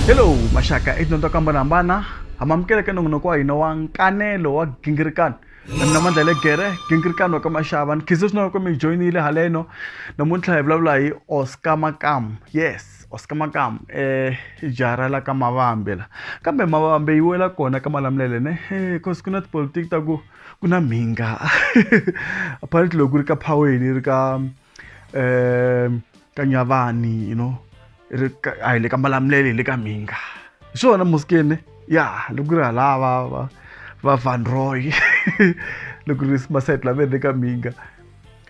Hello, mashaka idonto kambanambana. Hamamkele ke nongonoko wa hina wa Nkanelo wa Gingirikani. Mina Mandla Gingirikani wa ka Mashavan. Khizo swinene mi joinile haleno. Namuntlha hi vulavula hi Oscar Makamu. Yes, Oscar Makamu. Jara la ka Mavambe la. Kambe Mavambe yi wela kona ka Malamulele ne. Cause kuna tipolitiki ta ku kuna mhinga. Apparently loko ri ka Phaweni ri ka Nyavani, you know. Ai le ka Malamulele le ka mhinga swona muskene ya loko ri halava va Van Roy loko ri masayiti lave le ka mhinga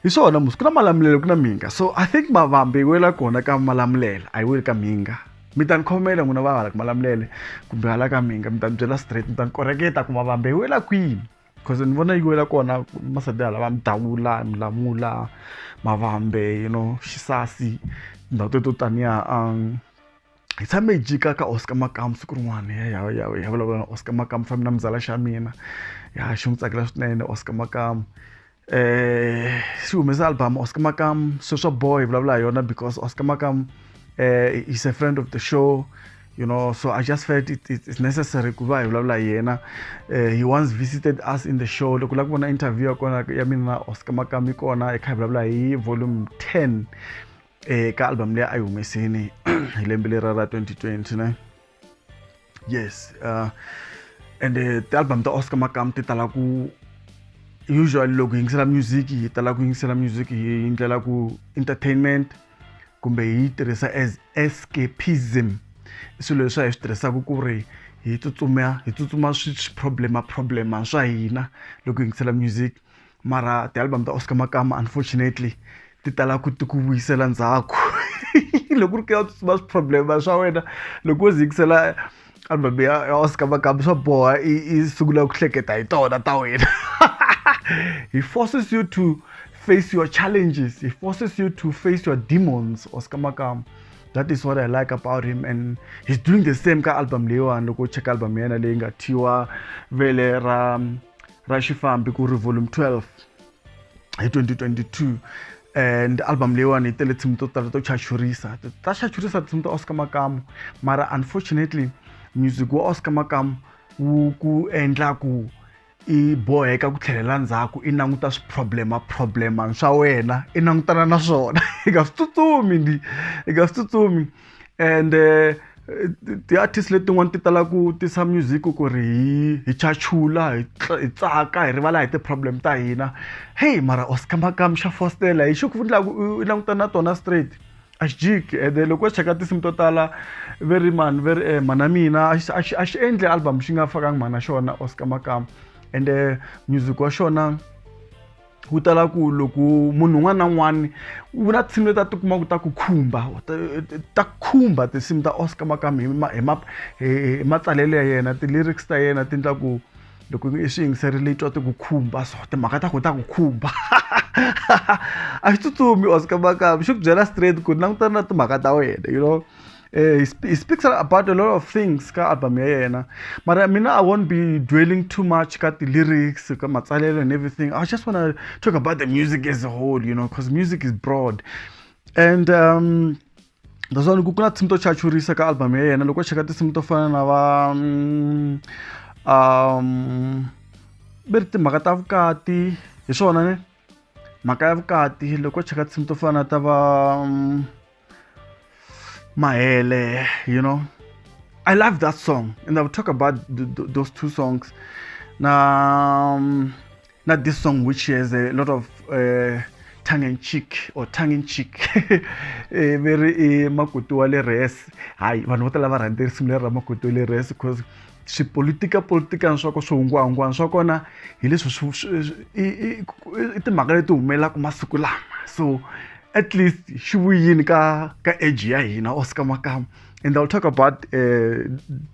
hi swona musi ku na Malamulele ku na mhinga. So I think Mavambe wela kona ka Malamulele a yi weli ka mhinga. Mi ta ni khomela n'wina va hala ka Malamulele kumbe hala ka mhinga, mi ta ni byela straight, mi ta ni koreketa ku Mavambe yi wela kwini, because ni vona yi wela kona masayiti hala va Mdavula, Mlamula, Mavambe, you know, Xisasi, ndhawu teto taniya. Hi tshame hi jika ka Oscar Makamu siku rin'wana ya vulavula na Oscar Makamu, fambi na mzala xa mina ya xi n'wi tsakela swinene Oscar Makamu. Xi humese album Oscar Makamu Social Boy, hi vulavula hi yona because Oscar Makamu is a friend of the show, you know, so I just felt it's necessary ku va hi vulavula hi yena. He once visited us in the show. Loko la ku vona interview ya kona ya mina na Oscar Makamu kona hi kha hi vulavula hi volume 10 ka album leyi a yi humesini hi lembe lera ra 2020 ne. Yes, and the album ta Oscar Makamu ti tala ku usually loko hi yingisela music hi tala ku yingisela music hi ndlela ku entertainment kumbe hi tirhisa as escapism. Swilo leswi hi swi tirhisaka ku ri hi tsutsuma problema swa hina loko hi yingisela music. Mara ti-album ta Oscar Makamu unfortunately ti tala ku ti ku vuyisela ndzhaku loko ri ka tsutsuma swiproblema swa wena, loko wo yingisela album ya Oscar Makamu swa boha i sungula ku hleketa hi tona ta wena. He forces you to face your challenges. He forces you to face your demons, Oscar Makamu. That is what I like about him, and he's doing the same ka album leyiwani. Loko check album yena leyi nga thiwa vele ra xifambi ku ri volume 12 hi 2022. And album leyiwani tele tinsimu to tala to chachurisa tinsimu ta Oscar Makamu. Mara unfortunately music wa Oscar Makamu wu ku endla ku i boheka ku tlhelela ndzhaku i languta swiproblema swa wena, i langutana na swona i nga swi tsutsumi. And ti-artist letin'wana ti tala ku tisa music ku ri hi chachula, hi tsaka, hi rivala hi ti-problem ta hina. Hey, mara Oscar Makamu xa fostela hi xi ku endlaku i langutana na tona straight a xi jiki. And loko cheka tinsimu to tala very mana mina a xi endli album xi nga fakangi mana xona Oscar Makamu. And music wa xona wu tala ku loko munhu un'wana na un'wana wu na tinsimu leti ti kuma ku ta ku khumba tinsimu ta Oscar Makamu hi matsalelo ya yena, ti-lyrics ta yena ti endla ku loko i swi yingiserile twa ti ku khumba, so timhaka ta ku ta ku khumba. A xi tsutsumi Oscar Makamu, xi ku byela straight ku langutana na timhaka ta wena, you know. He speaks about a lot of things ka album ya yena. Mara mina I won't be dwelling too much ka the-lyrics, ka matsalelo and everything. I just want to talk about the music as a whole, you know, because music is broad. And that's why ku na tinsimu to chachurisa ka album ya yena. Loko cheka tinsimu to fana na va beri timhaka ta vukati hi swona ne, mhaka ya vukati. Loko cheka tinsimu to fana ta va Mahele, you know. I love that song, and I will talk about those two songs. Now, not this song, which has a lot of tongue-in-cheek. Very makutu wale res. Hai, vanhu vo tala va rhandza risimu leri ra makutu wale res because politika swa ko swihungwahungwana swa kona hi leswi i timhaka leti humelaka masiku lama. So at least xi vuyini ka age ya hina Oscar Makamu. And I'll talk about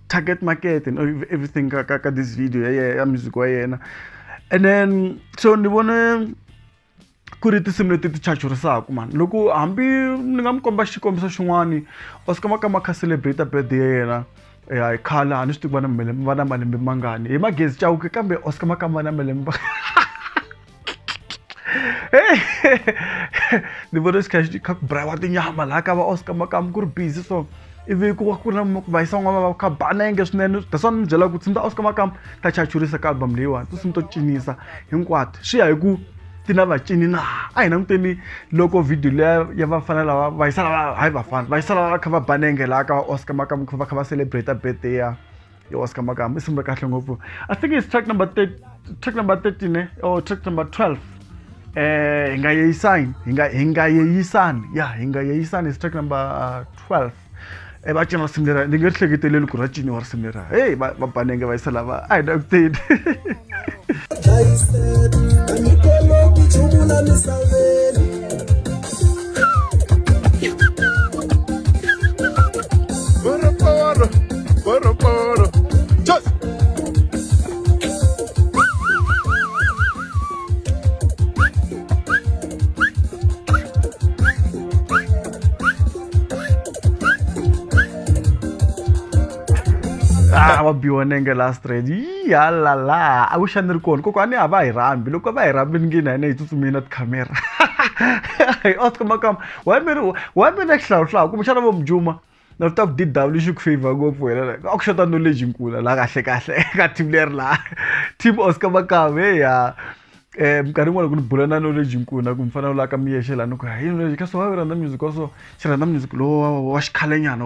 target market and everything ka this video ya music wa yena. And then so ni vone ku ri tinsimu leti ti chachurisaka man. Loko hambi ni nga mi komba xikombiso xin'wani, Oscar Makamu kha celebrate birthday ya yena hi khala a ni swi tivi va na malembe mangani hi magezi Chauke, kambe Oscar Makamu va na malembe ni vona swi kha ku brayiwa tinyama laha ka va Oscar Makamu ku ri busy. So ivi ku ri na ku vayisa n'wana va kha banenge swinene that's why ni byela ku tinsimu ta Oscar Makamu ta chachurisa ka album leyiwani tinsimu to cinisa hinkwato swi ya hi ku ti na vacini na a hi languteni loko video leya ya vafana lava vayisa lava hayi vafana vayisa lava kha va banenge laha ka Oscar Makamu va kha va celebrate birthday ya Oscar Makamu i nsimu ra kahle ngopfu I think it's track number 13 or track number 12 hi nga yeyisani hi nga yeyisani is track number 12 va cina risimu lera ni nge ri hleketeleli ku ra ciniwa risimu lera hey va banenge vayisa lava a hi languteni va biwa nenge last red yalala a wish a ni ri kona kokwani a va hi rambi loko va hi rambi ni nge na hina hi tsutsumile na tikhamera Oscar Makamu wa mi na xihlawuhlawu kumbexana vo mujuma na swi ta ku DW xi ku favor ngopfu wena a ku xota knowledge nkula laha kahle eka team leri laha team Oscar Makamu heya minkarhi yin'wana ku ni bula na knowledge nkuna ku mi fanele la ka mi yexe lani ku hi knowledge ka so va rhandza music so xi rhandza music lowu wa xikhalenyana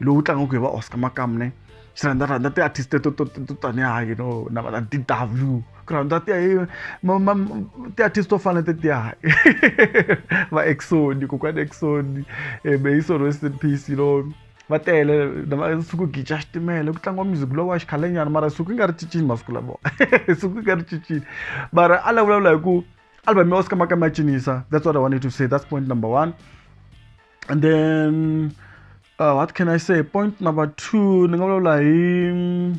lowu tlangaka hi va Oscar Makamu ne xi rhandza ti-artist to tanihi na va DW ku rhandza ti-artist to fana tetiya va Exxon kokwani Exxon Beyiso rest in peace va tele suku gicha xitimela ku tlangiwa music lowu wa xikhalenyana mara suku yi nga ri cincini masiku lama suku yi nga ri cincini mara a la vulavula hi ku album ya Oscar Makamu ya cinisa that's what I wanted to say that's point number 1 and then what can I say point number 2 ni nga vulavula hi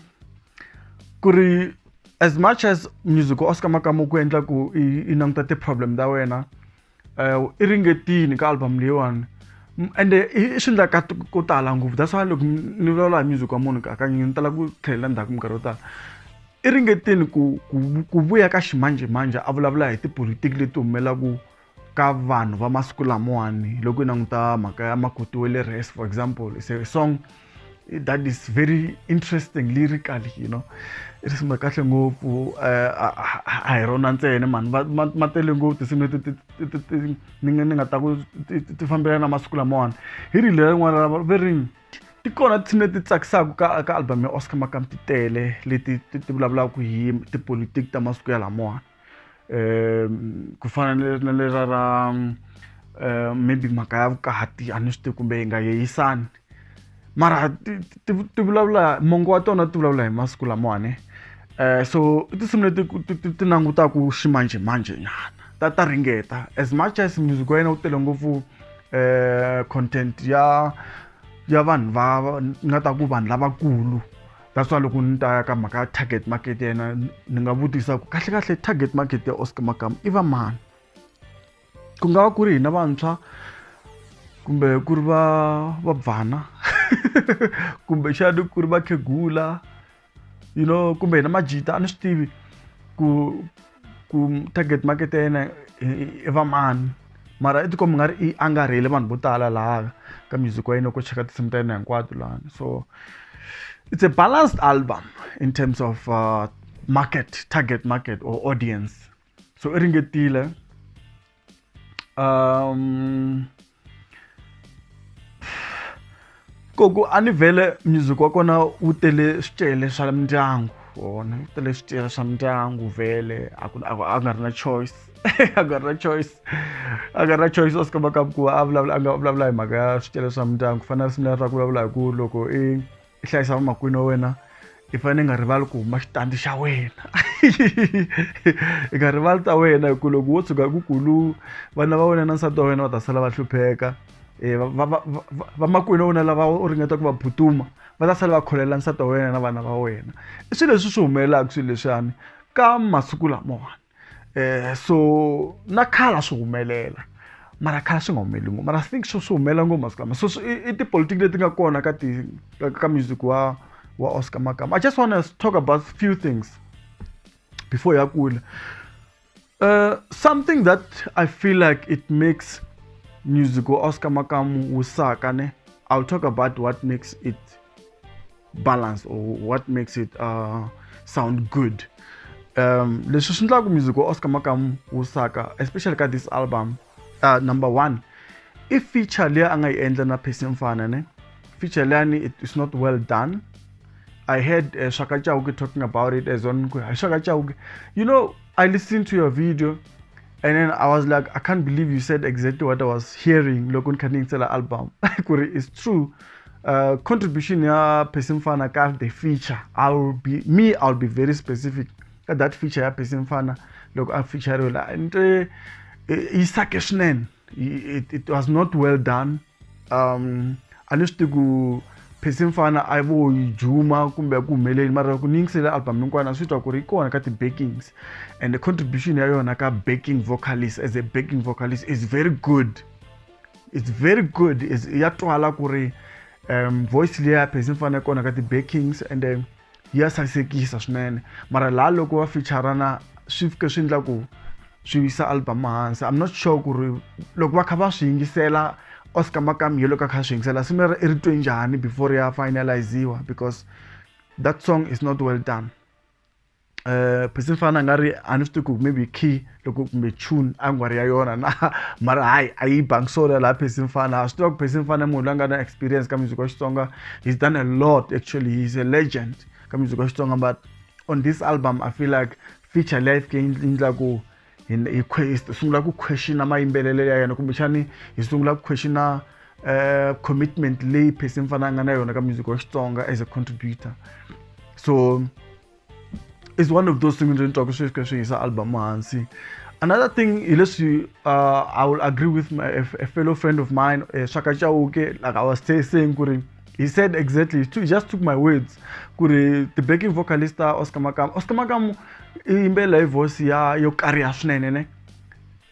ku ri as much as music Oscar Makamu ku endla ku i languta ti-problem ta wena i ringetini ka album leyiwani and i swi endla ko tala ngopfu that's why loko ni vulavula hi music wa munhu kakanyini ni tala ku tlhelela ndzhaku minkarhi yo tala i ringetini ku vuya ka ximanjhemanjhe a vulavula hi tipolitiki leti humelelaku ka vanhu va masiku lamawani loko i languta mhaka ya makoti wa le rest for example it's a song that is very interesting lyrically i risimu ra kahle ngopfu a hi rona ntsena mani ma tele ngopfu tinsimu leti ni nga ta ku ti fambelana na masiku lamawani hi rile rin'wana ra very ti kona tinsimu leti tsakisaka ka album ya Oscar Makamu ti tele leti ti vulavulaka hi tipolitiki ta masiku ya lamawani ku fana na lera ra maybe mhaka ya vukati a ni swi tivi kumbe hi nga yeyisani mara ti vulavula mongo wa tona ti vulavula hi masiku lamawani so i tinsimu leti ti langutaka ximanjhemanjhe nyana ta ringeta as much as music wa yena wu tele ngopfu content ya vanhu va nga ta ku vanhu lavakulu that's why loko ni ta ya ka mhaka ya target market yena ni nga vutisa ku kahle target market ya Oscar Makamu i va mani ku nga va ku ri hina vantshwa kumbe ku ri va vana kumbe xana ku ri vakhegula kumbe hina majita a ni swi tivi ku target market ya yena i va mani mara i tikomba nga ri i angarhele vanhu vo tala laha ka music wa yena ku cheka tinsimu ta yena hinkwato lani so it's a balanced album in terms of target market or audience so i ringetile koku a ni vhele music wa kona wu tele swicele swa mindyangu wu tele swicele swa mindyangu vhele a nga ri na choice a nga ri na choice Oscar Makamu ku a nga vulavula hi mhaka ya swicele swa mindyangu fana risimu leri ra ku vulavula hi ku loko i hlayisa vamakwini wa wena i fanele nga rivali ku huma xitandi xa wena i nga rivali ta wena hi ku loko wo tshuka ku kulu vana va wena na nsati wa wena va ta sala va hlupheka vamakwini wa wena lava u ringeta ku va phutuma va ta sala va kholela nsati wa wena na vana va wena i swilo leswi swi humelelaka swilo leswiyani ka masiku lamawani so na khala swi humelela mara khala swi nga humeleli ngopfu mara I think swi humelela ngopfu masiku lama so i tipolitiki leti nga kona ka music wa Oscar Makamu. I just want to talk about a few things before ya kula. Something that I feel like it makes music wa Oscar Makamu wusaka ne I'll talk about what makes it balanced or what makes it sound good. Leswi swi endlaka music wa Oscar Makamu wu saka, especially ka this album, number one, I feature leya a nga yi endla na Percy Mfana ne, feature leyani it is not well done. I heard Shaka Chauke talking about it as on Shaka Chauke. You know, I listened to your video and then I was like, I can't believe you said exactly what I was hearing. Lokun Kaning Sela album. It's true. Contribution ya Percy Mfana ka the feature. I'll be very specific. That feature ya Percy Mfana, look I feature and it was not well done. I used to go Percy Mfana aivo juma kumbe kumeleni mara kuningisela album nkwana switwa ku ri kona ka ti backings, and the contribution ya yona ka backing vocalist as a backing vocalist is very good. It's very good. Is ya twala ku ri voice leya Percy Mfana kona ka ti backings, and then ya sasekisa swinene, mara la loko wa featurana swi fika swi endla ku swi wisa album hansi. I'm not sure ku ri loko va kha va swi yingisela Oscar Makamu yelo ka kha swi yingisela swi mera ri twe njhani before ya finaliziwa, because that song is not well done. Percy Mfana ngari anifte ku maybe key loko kumbe tune angwari ya yona na mara hai ayi bangsola la Percy Mfana. Stock Percy Mfana munhu langa na experience ka music wa Xitsonga. He's done a lot actually. He's a legend ka music wa Xitsonga, but on this album I feel like feature life ke indla ku in quest sungula ku question mayimbelele ya yena kumbe chani hi sungula ku question commitment leyi Percy Mfana nga na yona ka music wa Xitsonga as a contributor. So it's one of those things that talk is album hansi. Another thing is I will agree with a fellow friend of mine, Shaka Chauke, like I was saying, he said exactly, he just took my words. The backing vocalist Oscar Makamu imbele voice ya yo career swinene.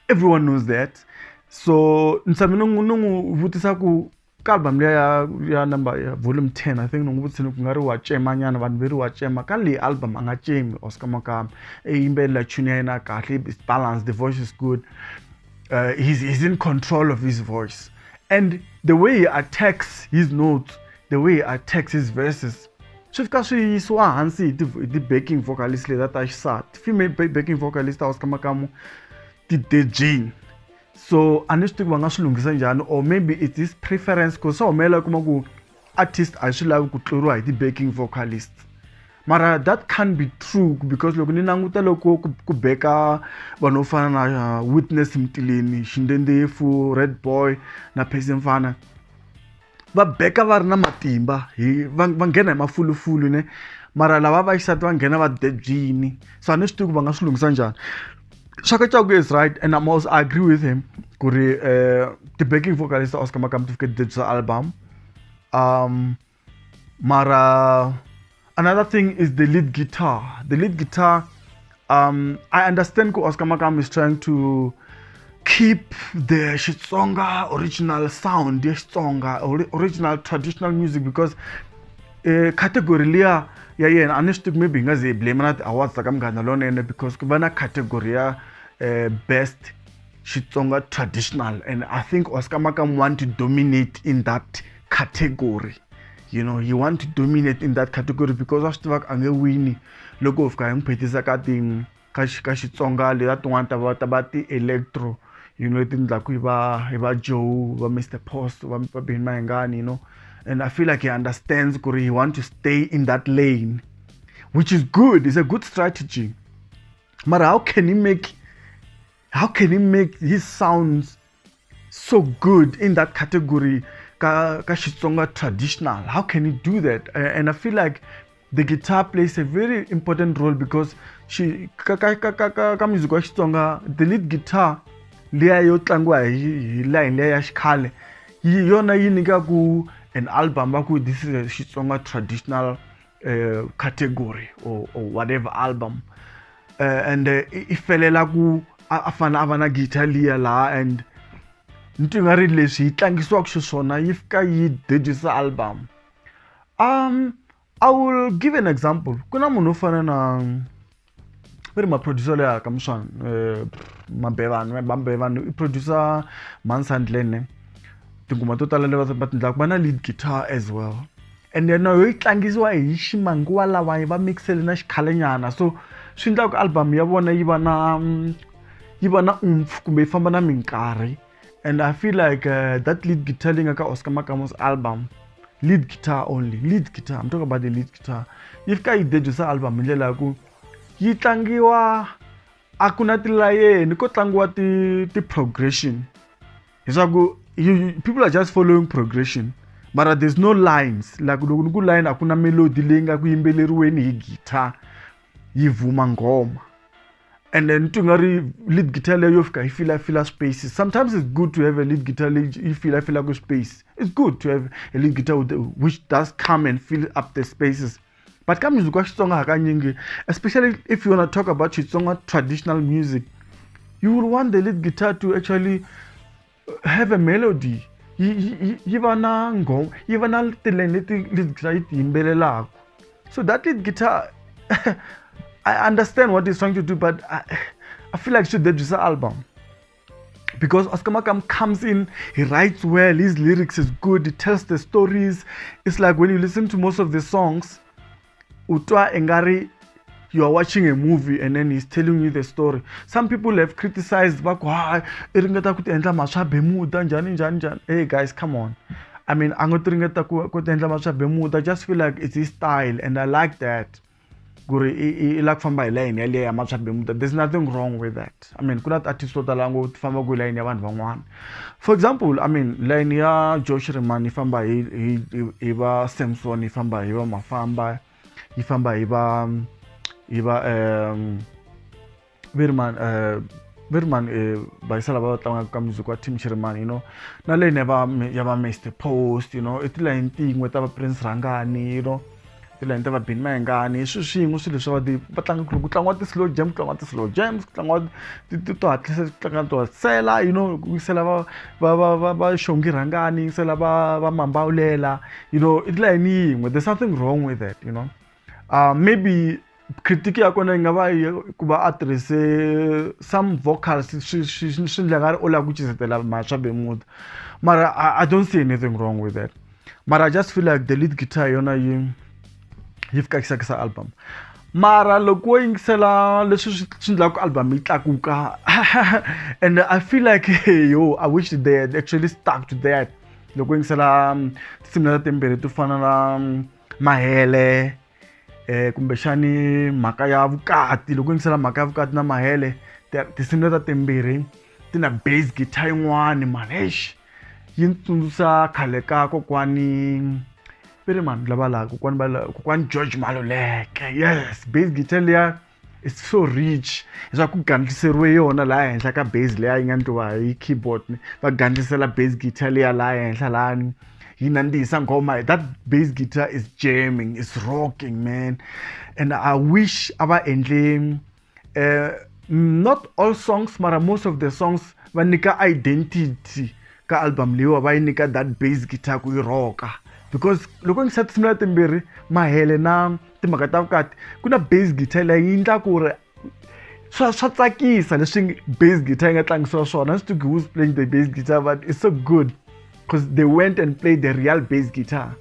Everyone knows that. So nungu vutisa ku album ya number ya volume 10, I think nungu vutisa ku ngari wa chema nyana vanhu veri wa chema ka le album anga chemi Oscar Makamu imbele tune ya ina kahle, it's balanced, the voice is good. He's in control of his voice, and the way he attacks his notes, the way he attacks his verses, swifika swi yisiwa hansi the backing vocalist le that I sat female backing vocalist Oscar Makamu the Jane. So anistic va nga swi lunghisa njhani, or maybe it is preference ku swo humela kuma ku artist a swi lavi ku tluriwa hi the backing vocalist. Mara that can't be true, because loko ni languta loko ku beka vanhu fana na Witness Mtileni, Xindendefu, Red Boy na Percy Mfana, va beka va ri na matimba, va nghena hi mafulufulu ne, mara lava va xisati va nghena va dejini. So a ni swi tivi ku va nga swi lunghisa njhani. Shaka Chauke is right, and I agree with him. The backing vocalist Oscar Makamu to get this album. Mara, another thing is the lead guitar. The lead guitar, I understand Oscar Makamu is trying to keep the Xitsonga original sound, the Xitsonga original traditional music, because category liya ya yena anistic maybe ngaze blame na awards ka Nkanelo nene, because kubana category ya best Xitsonga traditional, and I think Oscar Makamu want to dominate in that category. You know, he want to dominate in that category because wa swi tiva ange wini loko u fika hi n'wi ka ting ka Xitsonga le that one ta ti electro, you know, things like hi va Joe, va Mr. Post, va Bin Mahengani, you know. And I feel like he understands Kuri, he wants to stay in that lane, which is good. It's a good strategy. But how can he make his sounds so good in that category, ka Xitsonga traditional? How can he do that? And I feel like the guitar plays a very important role, because ka music wa Xitsonga, the lead guitar leya yo tlangwa hi line leya ya xikhale yona yi nyika ku an album baku this is a Xitsonga traditional category or whatever album, and ifelela ku afana avana guitar liya la, and nti ngari leswi yi tlangiswa ku xiswona yi fika yi dejisa album. I will give an example. Kuna munhu fana na ma producer leya ka Mswana Mambevano producer Mansandlene. tinghoma to tala leva va tindlaku va na lead guitar as well, and then yi tlangisiwa hi ximanguva lawa va mixele na xikhalenyana, so swi endla ku album ya vona yi va na kumbe yi famba na minkarhi. And I feel like that lead guitar leyi nga ka Oscar Makamu's album, lead guitar only, lead guitar, I'm talking about the lead guitar, yi fika yi debyusa album hi ndlela ya ku yi tlangiwa a ku na tilayeni ko tlangiwa ti-progression, leswaku people are just following progression, but there's no lines, like loko ni ku line a ku na melody leyi nga ku yimbeleriweni hi guitar yi vuma nghoma. And then to lead guitar leyo fika yi fila spaces. Sometimes it's good to have a lead guitar you fila go space. It's good to have a lead guitar which does come and fill up the spaces. But come music Xitsonga hakanyingi, especially if you want to talk about Xitsonga traditional music, you will want the lead guitar to actually have a melody. Yi va na ngoma, yi va na tilene leti lead guitar yi yimbelelaka. So that lead guitar I understand what he's trying to do, but I feel like should debut the album, because Oscar Makam comes in, he writes well, his lyrics is good, he tells the stories. It's like when you listen to most of the songs, Utwa Engari, you are watching a movie and then he's telling you the story. Some people have criticized, hey guys, come on. I mean, I just feel like it's his style and I like that. There's nothing wrong with that. I mean, for example, I mean, line ya Josh Reman ifamba iba Samson ifamba iba Mafamba ifamba iba Birman by Salaba Tanga comes to Tim Sherman, you know. Na line never Mr. Post, you know, it's line thing with our Prince Rangani, you know. Tila nta va bin mangani swin'we swilo swa va tlanga ti-slow jams, tlanga to hatlisa tlanga to sela, you know, ku sela va shongi rangani, sela va mambaulela, you know, it's like yin'we. There's something wrong with that, you know. Maybe critique ya kona nga va ku va a tirhise some vocals swi ndla nga ri o lava ku cisetela Maswa Bemuda, mara I don't see anything wrong with that, but I just feel like the lead guitar yona yi fika kisa album. Mara loko yingisela leswi swi ndlaku album yi tlakuka and I feel like I wish they had actually stuck to that. Loko yingisela tinsimu ta timbirhi to fana na Mahele kumbexani mhaka ya vukati, loko yingisela mhaka ya vukati na Mahele, tinsimu ta timbirhi ti na bass guitar yin'wani man, yi tsundzuxa khale ka kokwani kokwani George Maluleke. Yes, bass guitar leya is so rich, leswaku ku gandliseriwe yona laha henhla ka bass leya yi nga ndliwa hi keyboard, va gandlisela bass guitar leya laha henhla lani yi nandzihisa nghoma. That bass guitar is jamming, it's rocking man, and I wish ava endle not all songs mara most of the songs va nyika identity ka album leyiwa, va yi nyika that bass guitar ku yi rocka. Because loko ngisa tinsimu timbirhi Mahele na timhaka ta vukati ku na bass guitar leyi yi endla ku ri swa tsakisa leswi bass guitar yi nga tlangisiwa swona. I used to who's playing the bass guitar, but it's so good because they went and played the real bass guitar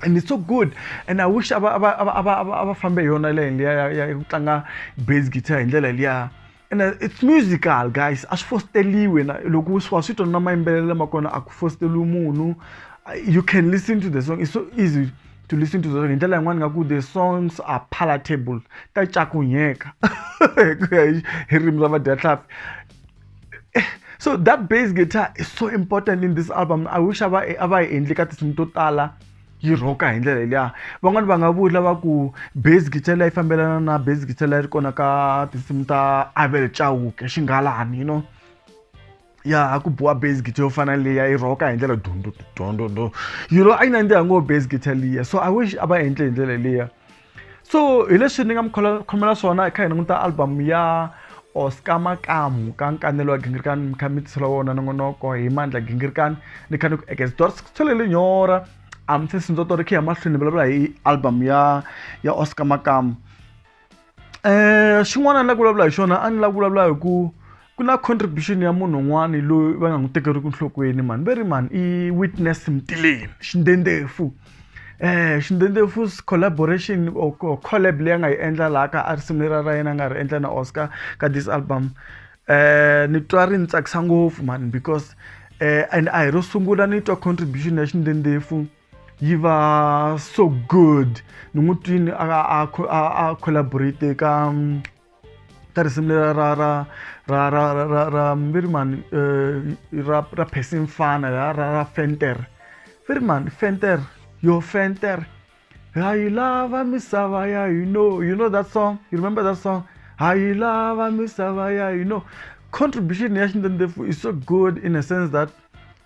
and it's so good, and I wish ava fambe yona leyi ya ku tlanga bass guitar hi ndlela liya. And it's musical guys, a swi fosteliwe na loko swi twa na mayimbelelo ma kona a ku fosteliwi munhu. You can listen to the song, it's so easy to listen to the song. Ndlela yin'wana nga ku the songs are palatable, ta cakunyeka hi ririmi ra vadyahlampfi. So that bass guitar is so important in this album. I wish ava hi endli ka tinsimu to tala yi rocka hi ndlela liya. Van'wana va nga vula va ku bass guitar leyi fambelana na bass guitar leyi ri kona ka tinsimu ta Abel Chauke Xingalani, you know. Yeah, I could boa bass guitar finally I rock and do. You know, I know go bass guitar liya. So I wish aba entle liya. So election I'm khomela swona eka hina nguta album ya Oscar Makamu ka Nkanelo Gingirikani mkhamitselo wona nongonoko hi Mandla Gingirikani ni khani ku Exodus tholele nyora amtse sinzoto ri ya mahlweni bla hi album ya Oscar Makamu. Xin'wana ni la ku vulavula hi xona a ni la ku vulavula hi ku ku na contribution ya munhu un'wana loyi va nga n'wi tekeriki enhlokweni man ve ri man i Witness Mtileni Xindendefu. Xindendefu's collaboration or collab leyi a nga yi endla laha ka a risimu lera ra yena a nga ri endla na Oscar ka this album ni twa ri ni tsakisa ngopfu man because and a hi ro sungula ni twa contribution ya Xindendefu yi va so good ni n'wi twini a collaborate ka risimu lera ra very man ra Percy Mfana ra Fenter very man Fenter yo Fenter I love misava ya you know that song, you remember that song, I love misava ya you know. Contribution ya Xindendefu is so good in a sense that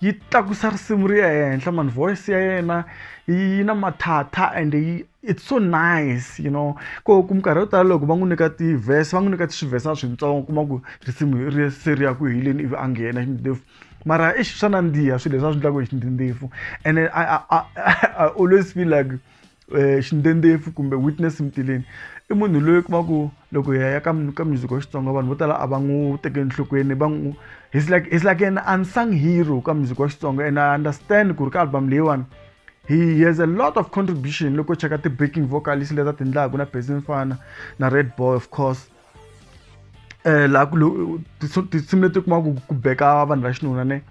yi tlakusa risimu ri ya henhla man, voice ya yena yi na mathata and it's so nice, you know. Ko minkarhi yo tala loko va n'wi nyika ti-verse va n'wi nyika swivhesa swintsongo kuma ku risimu ri se ri ya ku heleni ivi a nghena Xindendefu mara swa nandziha swilo leswi a swi endlaka hi Xindendefu. And then I always feel like Xindendefu kumbe Witness Mtileni i munhu loyi kuma ku loko hi ya ka music wa Xitsonga vanhu vo tala a va n'wi tekeli enhlokweni he's like an unsung hero ka music wa Xitsonga. And I understand ku ri ka album leyiwani he has a lot of contribution loko cheka ti-backing vocalist leta ti endlaku na Percy Mfana na Red Boy of course. Laha tinsimu leti kuma ku beka vanhu va xinuna ne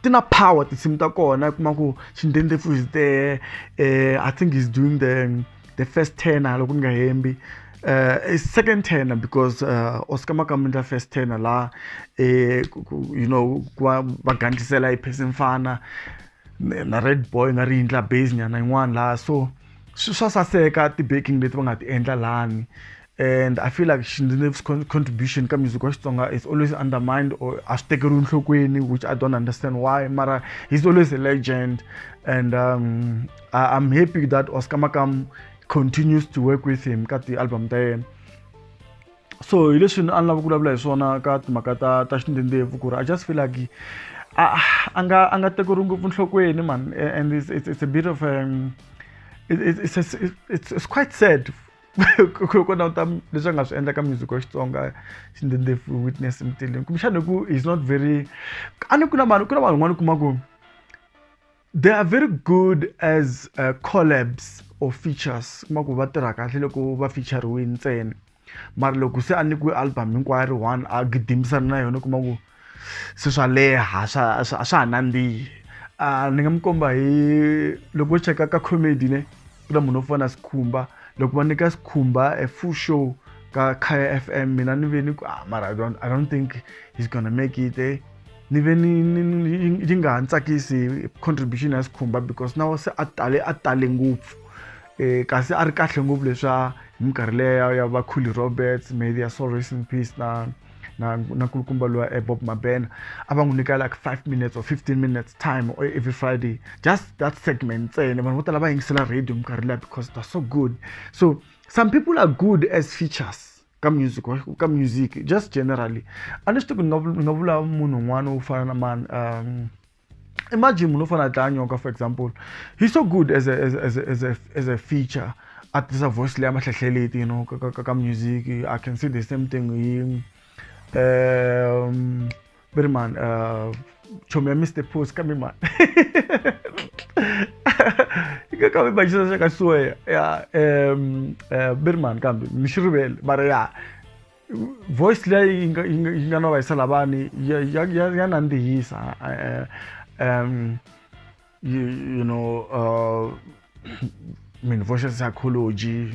ti na power tinsimu ta kona kuma ku Xindendefu is there. I think he's doing the first tenor loko ni nga hembi, second tenor because Oscar Makamu endla first tenor la you know va gandlisela hi Percy Mfana na Red Boy na ri endla bass nyana yin'wana la, so swa saseka ti-backing leti va nga ti endla lani. And I feel like Xindendefu's contribution ka music wa Xitsonga is always undermined or a swi tekeriwi enhlokweni, which I don't understand why, mara he's always a legend. And I'm happy that Oscar Makamu continues to work with him ka ti-album ta yena. So hi leswi a ni lava ku vulavula hi swona ka timhaka ta Xindendefu ku ri I just feel like a nga tekeriwi ngopfu enhlokweni man, and it's a bit of it's quite sad ku nauta leswi a nga swi endla ka music wa Xitsonga Xindendefu Witness Mtileni kumbexana ku he's not very ku na vanhu van'wana kuma ku they are very good as collabs or features kuma ku va tirha kahle loko va featureiwini ntsena, mara loko se a nyikiwe album hinkwayo ri one a gidimisana na yona kuma ku se swa leha a swa ha nandzihi. Ni nga mi komba hi loko wo cheka ka comedy ne ku na munhu wo fana Sikhumba, loko va nyika Sikhumba a full show ka Kaya FM mina ni ve ni ku mara I don't think he's gonna make it ni ve yi nga ha tsakisi contribution ya Sikhumba because na se a tale ngopfu kasi a ri kahle ngopfu leswa hi minkarhi leya ya va Khuli Roberts, may their soul rest in peace, na nkulukumba lowa Bob Mabena a va n'wi nyika like 5 minutes or 15 minutes time or every Friday, just that segment ntsena. Vanhu vo tala va yingisela radio minkarhi leya because they're so good. So some people are good as features ka music just generally. A ni swi tivi nga vula munhu un'wana wo fana na man imagine munhu wo fana na Danyoka for example, he's so good as a feature at this voice leya mahlahleleti, you know, ka music. I can see the same thing hi very man chomi ya Mr. Post kami man kami ba jisa shaka suwe ya Birman kambi mishirubel mara ya voice leya yinga na vaisa lavani ya nandihisa you know I mean voice psychology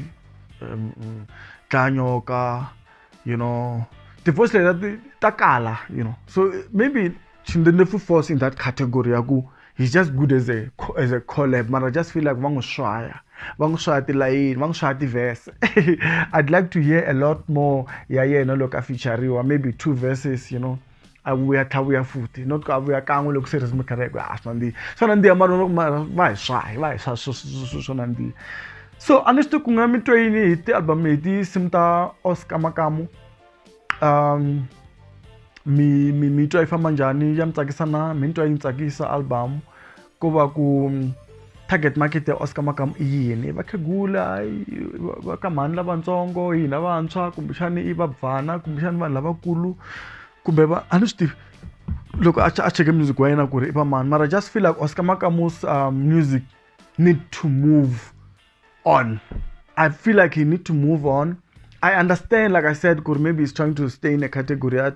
Danyoka, you know, the voice like that takala, you know. So maybe Xindendefu falls in that category. He's just good as a collab, but I just feel like shaya the line, shaya the verse. I'd like to hear a lot more. Yeah, no look feature or maybe 2 verses, you know. We are futi, not we are kango look serious makarego. So nandi amaro why shy so nandi. So anisto kungami traini ite album iti simta Oscar Makamu. Mi twa ifamba njhani ya mitsakisa na mi twa yi tsakisa album ko va ku target market ya Oscar Makamu i yini vakhegula va ka mhani lavatsongo hina vantshwa kumbexani i vabvana kumbexani vanhu lavakulu kumbe a ni swi tivi loko a cheke music wa yena ku ri i va mani mara I just feel like Oscar Makamu's music need to move on. I feel like he need to move on. I understand, like I said, maybe he's trying to stay in a category of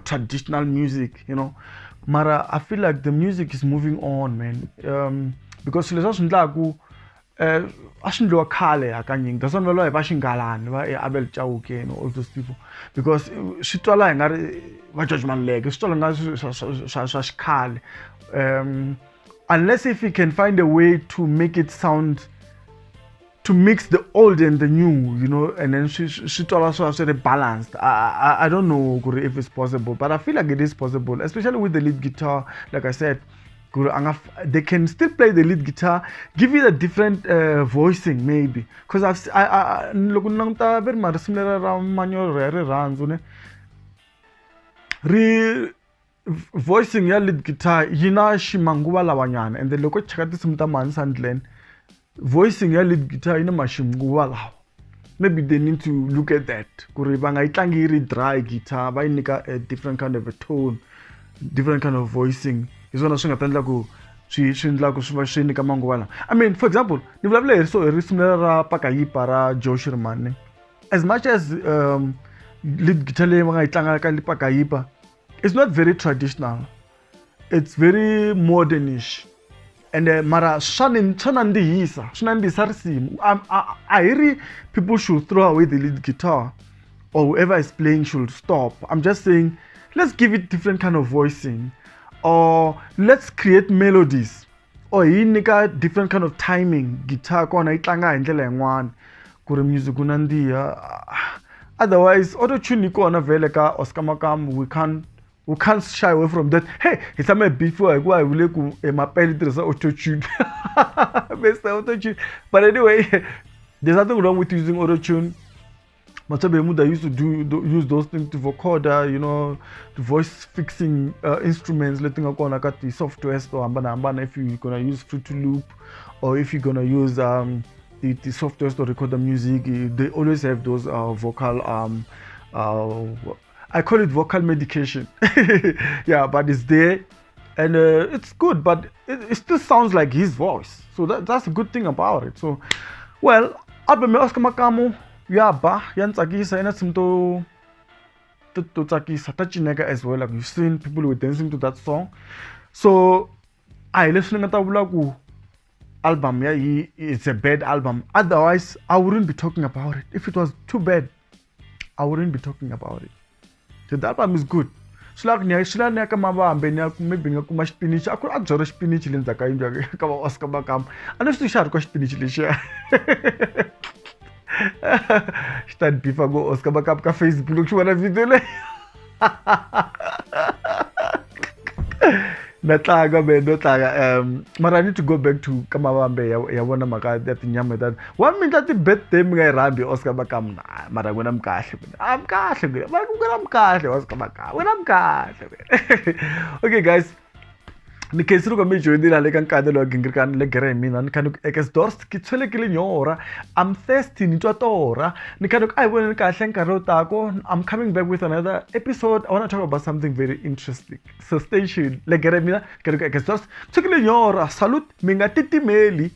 traditional music, you know. Mara, I feel like the music is moving on, man. Because ashindwa khale hakanyingi that's not why bashingalani va Abel Chauke and all those people because shitwala ngari va George Manleke shitwala ngari swa xikhale unless if he can find a way to make it sound to mix the old and the new, you know, and then she told us also balanced. I don't know if it's possible, but I feel like it is possible, especially with the lead guitar. Like I said, they can still play the lead guitar, give it a different voicing maybe. Because I look very much similar around manual voicing ya lead guitar, yina shimanguwa lawanyana, and the local chakati simta man sandlen. Voicing ya lead guitar ina mashimguwa lawa. Maybe they need to look at that. Kuri banga itlangi dry guitar, ba inika a different kind of a tone, different kind of voicing. Izo na swinga tandla ku swindla ku swi nika manguwa lawa. I mean, for example, ni vulavula so similar ra Pakayipa ra Joe Shirman. As much as lead guitar leyi banga itlanga ka Pakayipa, it's not very traditional. It's very modernish. And mara I hear people should throw away the lead guitar or whoever is playing should stop. I'm just saying let's give it different kind of voicing or let's create melodies or different kind of timing guitar kona itlanga indlela yin'wana ku ri music unandiya. Otherwise auto tune ikona vele ka Oscar Makamu we can't shy away from that. Hey, it's a before I go, I will let my parents auto tune. But anyway, there's nothing wrong with using auto tune. Matabe used to use those things to vocoder, you know, to voice fixing instruments, letting up on the software store. If you're gonna use Fruity Loop, or if you're gonna use the software to record the music, they always have those vocal I call it vocal medication. Yeah, but it's there and it's good, but it still sounds like his voice. So that's a good thing about it. So, well, album Oscar Makamu, yaba, yantsakisa, inasimto tsakisa, tachineka as well. Like you've seen people were dancing to that song. So, I listening to the album, yeah, it's a bad album. Otherwise, I wouldn't be talking about it. If it was too bad, I wouldn't be talking about it. So the album is good. Maybe spinach. I could absorb spinach in the Oscar Makamu. I don't see shark spinach. Start before go Oscar Makamu ka Facebook. You want a video? Natlaga be notlaga but I need to go back to Kamawambe ya wana maka that nyama that 1 minute that birthday mga rambi Oscar Makamu mara when I'm kahle Oscar Makamu when I'm kahle. Okay guys, ni kesiro kami join la lekan Nkanelo Gingirikani le gere mina ni kanuk ekesdorst kitswele kile nyora I'm thirsty ni twatora ni kanuk I wena kahle nkaro tako. I'm coming back with another episode. I want to talk about something very interesting, so stay tuned. Le gere mina kanuk ekesdorst kitswele nyora. Salute, menga titimeli.